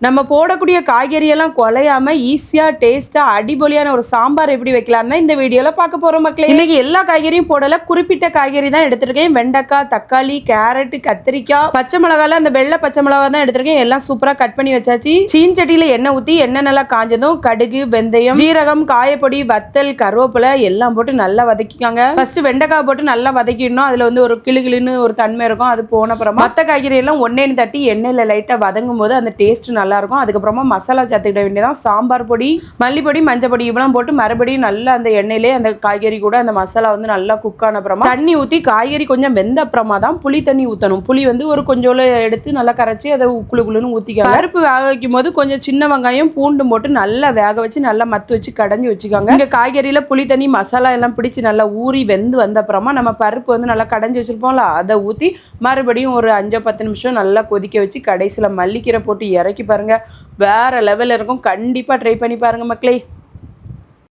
நம்ம போடக்கூடிய காய்கறியெல்லாம் குலையாம ஈஸியா டேஸ்டா அடிபொலியான ஒரு சாம்பார் எப்படி வைக்கலாம்னு இந்த வீடியோல பார்க்க போறோம் மக்களே. இன்னைக்கு எல்லா காய்கறியும் போடல, குறிப்பிட்ட காய்கறி தான் எடுத்திருக்கேன். வெண்டைக்காய், தக்காளி, கேரட், கத்திரிக்காய், பச்சை மிளகால அந்த வெள்ளை பச்சை மிளகா தான் எடுத்திருக்கேன். எல்லாம் சூப்பரா கட் பண்ணி வச்சாச்சு. சீன்சட்டியில எண்ணெய் ஊத்தி எண்ணெய் நல்லா காஞ்சதும் கடுகு, வெந்தயம், ஜீரகம், காயப்பொடி, வத்தல், கருவேப்பிலை எல்லாம் போட்டு நல்லா வதக்கிக்காங்க. ஃபர்ஸ்ட் வெண்டைக்காய் போட்டு நல்லா வதக்கிடணும். அதுல வந்து ஒரு கிளுகிளுன்னு ஒரு தன்மை இருக்கும். அது போன அப்புறமா மற்ற காய்கறி எல்லாம் ஒன்னேன்னு தட்டி எண்ணெயில லைட்டா வதங்கும் போது அந்த டேஸ்ட் நல்லா இருக்கும். அதுக்கப்புறமா மசாலா சேர்த்துக்கிட வேண்டியதான். சாம்பார் பொடி, மல்லிப்பொடி, மஞ்சள் பொடி இவ்வளவு போட்டு மறுபடியும் நல்லா அந்த எண்ணெயிலே அந்த காய்கறி கூட அந்த மசாலா வந்து நல்லா குக் ஆன அப்புறமா தண்ணி ஊற்றி காய்கறி கொஞ்சம் வெந்த அப்புறமா தான் புளி தண்ணி ஊற்றணும். புளி வந்து ஒரு கொஞ்சோல எடுத்து நல்லா கரைச்சி அதை குழுன்னு ஊற்றிக்காங்க. பருப்பு வேக வைக்கும் போது கொஞ்சம் சின்ன வெங்காயம் பூண்டும் போட்டு நல்லா வேக வச்சு நல்லா மத்து வச்சு கடைஞ்சி வச்சுக்காங்க. இங்க காய்கறியில புளி தண்ணி மசாலா எல்லாம் பிடிச்சி நல்லா ஊறி வெந்து வந்த அப்புறமா நம்ம பருப்பு வந்து நல்லா கடைஞ்சி வச்சிருப்போம்ல, அதை ஊற்றி மறுபடியும் ஒரு 5-10 நிமிஷம் நல்லா கொதிக்க வச்சு கடைசியில் மல்லிக்கீரை போட்டு இறக்கி பாருங்க. வேற லெவல்ல இருக்கும். கண்டிப்பா ட்ரை பண்ணி பாருங்க மக்களே.